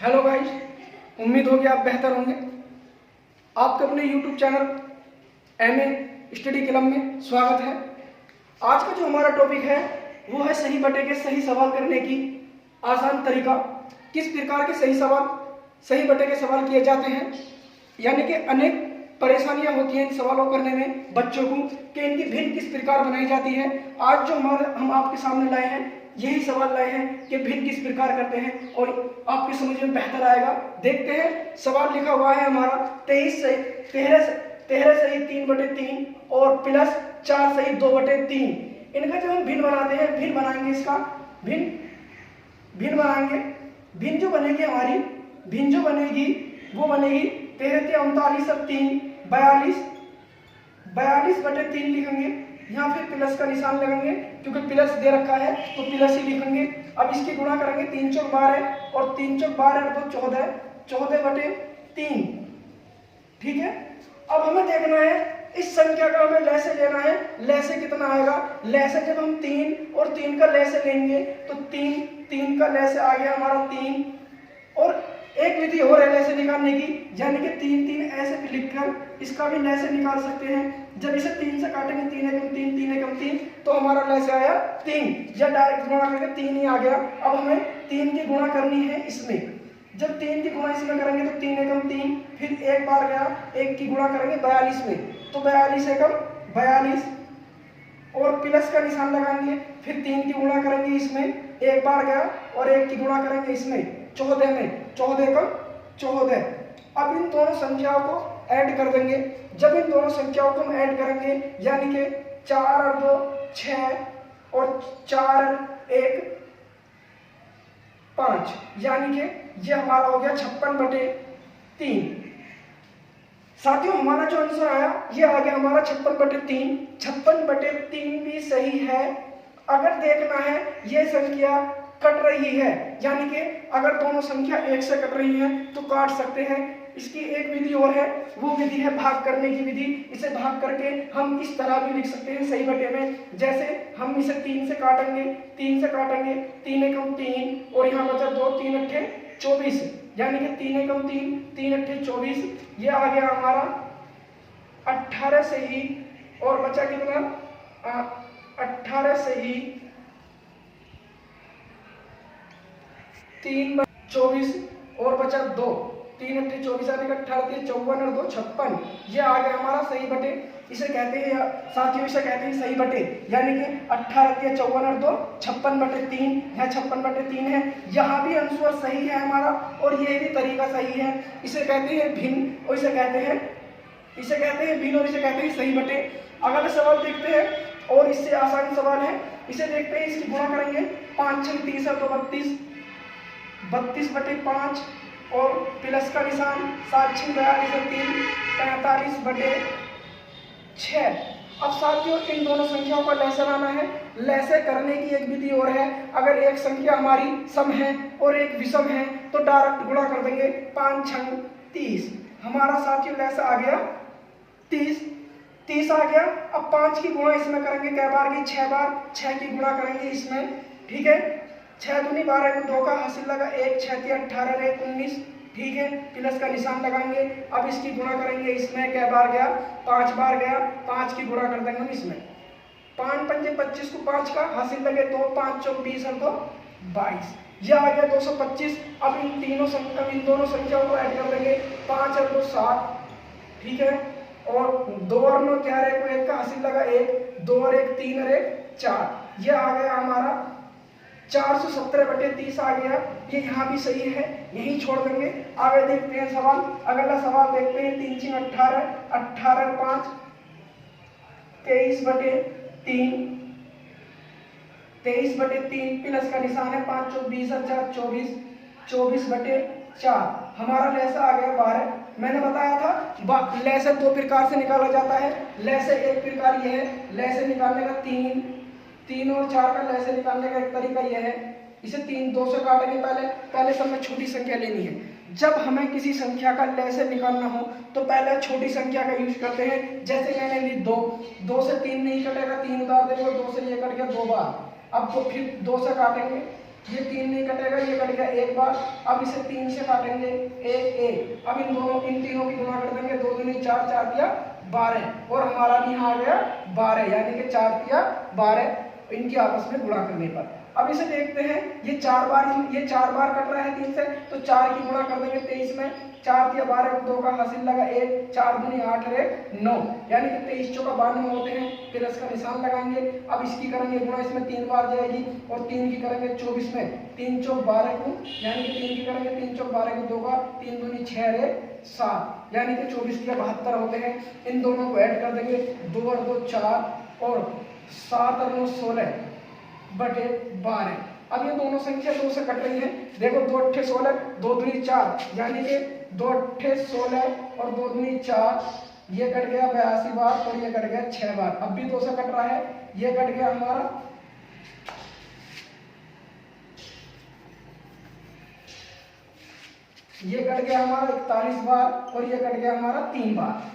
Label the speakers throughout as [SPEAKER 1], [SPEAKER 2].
[SPEAKER 1] Hello guys, उम्मीद होगी आप बेहतर होंगे। आपके अपने YouTube channel MA study club में स्वागत है। आज का जो हमारा टॉपिक है वो है सही बटे के सही सवाल करने की आसान तरीका। किस प्रकार के सही बटे के सवाल किए जाते हैं, यानी कि अनेक परेशानियां होती हैं इन सवालों करने में बच्चों को कि इनकी भिन्न किस प्रकार बनाई जाती है। आज जो हम आपके सामने लाए हैं यही सवाल लाए हैं कि भिन्न किस प्रकार करते हैं और आपकी समझ में बेहतर आएगा। देखते हैं, सवाल लिखा हुआ है हमारा 13 सही 3/3 और प्लस 4 सही 2/3। इनका जब हम भिन्न बनाते हैं, भिन्न बनाएंगे, इसका भिन्न बनाएंगे। भिन्न जो बनेगी हमारी, भिन्न जो बनेगी वो बनेगी 13 और 3 42/3 लिखेंगे। यहाँ फिर प्लस का निशान लगाएंगे क्योंकि प्लस दे रखा है तो प्लस ही लिखेंगे। अब इसकी गुणा करेंगे, 3 चौक 12 और 3 चौक 12 और 2 14/3। ठीक है। अब हमें देखना है इस संख्या का हमें लैसे लेना है। लैसे कितना आएगा? लैसे जब हम 3 और 3 का लैसे लेंगे तो 3 का लैसे आ गया हमारा 3। और एक विधि और है लैसे निकालने की, यानी कि 3 ऐसे भी लिखकर इसका भी लैसे निकाल सकते हैं। जब इसे 3 से काटेंगे 3 एकम 3 तो हमारा लैसे आया 3, या डायरेक्ट गुणा करके 3 ही आ गया। अब हमें 3 की गुणा करनी है इसमें। जब 3 की गुणा इसमें करेंगे तो 3 एकम 3, फिर एक बार गया, 1 की गुणा करेंगे 42 में तो 42 एकम 42 और प्लस का निशान लगाएंगे। फिर 3 की गुणा करेंगे इसमें, एक बार गया और 1 की गुणा करेंगे इसमें 14 में 14 एकम 14। अब इन दोनों संख्याओं को ऐड कर देंगे। जब इन दोनों संख्याओं को हम ऐड करेंगे, यानी कि 4 और 2 6 और 4 और 1 5, यानी कि ये हमारा हो गया 56/3। साथियों, हमारा जो आंसर आया ये आ गया हमारा 56/3। 56/3 भी सही है। अगर देखना है ये संख्या कट रही है, यानी कि अगर दोनों संख्या 1 से कट रही है तो काट सकते हैं। इसकी एक विधि और है, वो विधि है भाग करने की विधि। इसे भाग करके हम इस तरह भी लिख सकते हैं सही बटे में। जैसे हम इसे 3 से काटेंगे 3 एकम 3 और यहाँ बचा 2 3 अट्ठे 24, यानी कि 3 एकम 3 अट्ठे 24। ये आ गया हमारा 18 सही और बचा कितना? 18 सही 3/24 और बचा 2, 3 अट्ठे 24 यानी कि 18 3 54 और 2 56। ये आ गया हमारा सही बटे। इसे कहते हैं साथियों, इसे कहते हैं सही बटे, यानी कि 18 3 54 और 2 56/3। यह 56/3 है। यहाँ भी आंसर सही है हमारा और ये भी तरीका सही है। इसे कहते हैं भिन्न और इसे कहते हैं भिन्न और इसे कहते हैं सही बटे। अगला सवाल देखते हैं और इससे आसान सवाल है। इसे देखते हैं, इसकी गुणा करेंगे 5 6 30 और 32 32/5 और प्लस का निशान 7 6 42 और 3 45/6। अब साथियों, इन दोनों संख्याओं का लैसे लाना है। लैसे करने की एक विधि और है। अगर एक संख्या हमारी सम है और एक विषम है तो डायरेक्ट गुणा कर देंगे। 5 6 30। हमारा साथियों लैसा आ गया 30 आ गया। अब 5 की गुणा इसमें करेंगे कै बार की? 6 बार। 6 की गुणा करेंगे इसमें। ठीक है। 6 दूनी 12 को 2 का हासिल लगा 1 6 3 18 और 1 19। ठीक है। प्लस का निशान लगाएंगे। अब इसकी गुणा करेंगे इसमें कै बार गया? 5 बार गया। 5 की गुणा कर देंगे हम इसमें। 5 पंजे 25 को 5 का हासिल लगे 2 5 चौक 20 और 2 22। यह आ गया 225। अब इन दोनों संख्याओं को ऐड कर देंगे। 5 और 2 7। ठीक है। और 2 और 9 11 को 1 का हासिल लगा 1 2 और 1 3 और 1 4। यह आ गया हमारा 417/30 आ गया। ये यहाँ भी सही है, यही छोड़ देंगे। आगे देखते हैं सवाल। अगला सवाल देखते हैं। 3 3 18 18 और 5 23/3 23/3 प्लस का निशान है 5 चौक 20 और 4 24 24/4। हमारा लैसा आ गया 12। मैंने बताया था लैसे 2 प्रकार से निकाला जाता है। लैसे एक प्रकार यह है, लैसे निकालने का 3 और 4 का लैसे निकालने का एक तरीका यह है। इसे 2 से काटेंगे। पहले सब में छोटी संख्या लेनी है। जब हमें किसी संख्या का लैसे निकालना हो तो पहले छोटी संख्या का यूज करते हैं। जैसे मैंने ली 2 से 3 नहीं कटेगा, 3 उतार देंगे, 2 से ये कट गया 2 बार। अब तो फिर 2 से काटेंगे ये 3 नहीं कटेगा, ये कट गया एक बार। अब इसे 3 से काटेंगे, 1 1। अब इन तीनों की गुणा कर देंगे, 2 दूनी 4, 4 तिया 12 और हमारा भी यहाँ आ गया 12, यानी कि 4 तिया 12 इनकी आपस में गुणा करने पर। अब इसे देखते हैं, ये 4 बार कट रहा है 3 से, तो 4 की गुणा कर देंगे 23 में। 4 तिया 12 को 2 का हासिल लगा 1, 4 दूनी 8 रे 9, यानी कि 23 चौका 92 होते हैं। प्लस का निशान लगाएंगे। अब इसकी करेंगे गुणा, इसमें 3 बार जाएगी और 3 की करेंगे 24 में। 3 चौक 12 को, यानी कि 3 की करेंगे 3 चौक 12 को 2 का 3 दूनी 6 रे 7, यानी कि 24 तिया 72 होते हैं। इन दोनों को ऐड कर देंगे, 2 और 2 4 और 7 और 9 16 बटे 12। अब ये दोनों संख्या 2 से कट रही है। देखो 2 अट्ठे 16, 2 दूनी 4, यानी कि 2 अट्ठे 16 और 2 दूनी 4, ये कट गया 82 बार और ये कट गया 6 बार। अब भी 2 से कट रहा है, ये कट गया हमारा, ये कट गया हमारा 41 बार और ये कट गया हमारा 3 बार।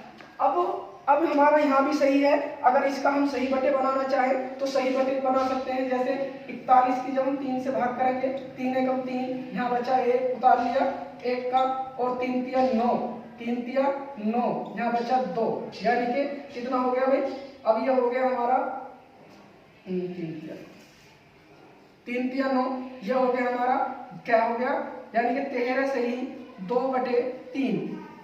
[SPEAKER 1] अब हमारा यहाँ भी सही है। अगर इसका हम सही बटे बनाना चाहें तो सही बटे बना सकते हैं। जैसे 41 की जब हम 3 से भाग करेंगे, 3 एकम 3, यहाँ बचा 1 उतार लिया 1 का, और 3 तिया 9, 3 तिया 9, यहाँ बचा 2, यानी कि कितना हो गया भाई? अब ये हो गया हमारा 3 तिया 9, ये हो गया हमारा, क्या हो गया, यानी कि 13 से ही 2 बटे 3,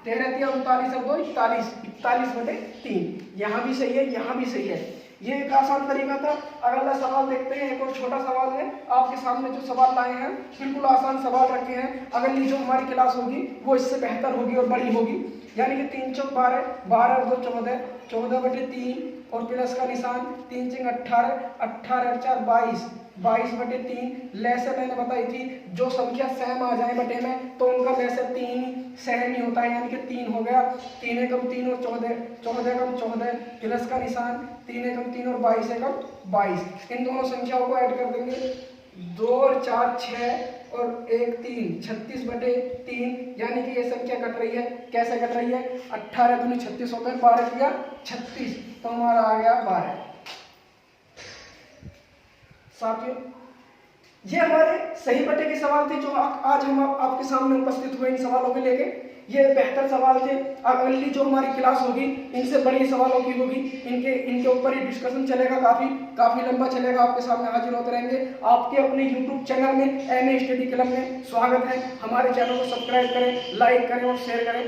[SPEAKER 1] 13 तिया 39 और 2 41, 41 बटे 3। यहाँ भी सही है, यहाँ भी सही है। ये एक आसान तरीका था। अगला सवाल देखते हैं, एक और छोटा सवाल है आपके सामने। जो सवाल लाए हैं बिल्कुल आसान सवाल रखे हैं। अगली जो हमारी क्लास होगी वो इससे बेहतर होगी और बड़ी होगी। यानी कि 3 चौक 12, 12 और 2 14, 14 बटे 3 और प्लस का निशान, 3 चिंग 18, 18 और 4 22, 22 बटे 3। लैसे मैंने बताई थी, जो संख्या सेम आ जाए बटे में तो उनका लैसे 3 सेम ही होता है, यानी कि 3 हो गया। 3 एकम 3 और 14, 14 एकम 14, प्लस का निशान, 3 एकम 3 और 22 एकम 22। इन दोनों संख्याओं को ऐड कर देंगे, 2 और 4 6 और 1 3, 36 बटे 3, यानी कि ये संख्या कट रही है। कैसे कट रही है? 18 दूनी 36 होता है, 12 किया 36, तो हमारा आ गया 12। साथियों, ये हमारे सही बटे के सवाल थे जो आज हम आपके सामने उपस्थित हुए इन सवालों को लेके। ये बेहतर सवाल थे। अगली जो हमारी क्लास होगी इनसे बड़ी सवालों की होगी, इनके ऊपर ही डिस्कशन चलेगा, काफी लंबा चलेगा। आपके सामने हाजिर होते रहेंगे। आपके अपने YouTube चैनल में MA स्टडी क्लब में स्वागत है। हमारे चैनल को सब्सक्राइब करें, लाइक करें और शेयर करें।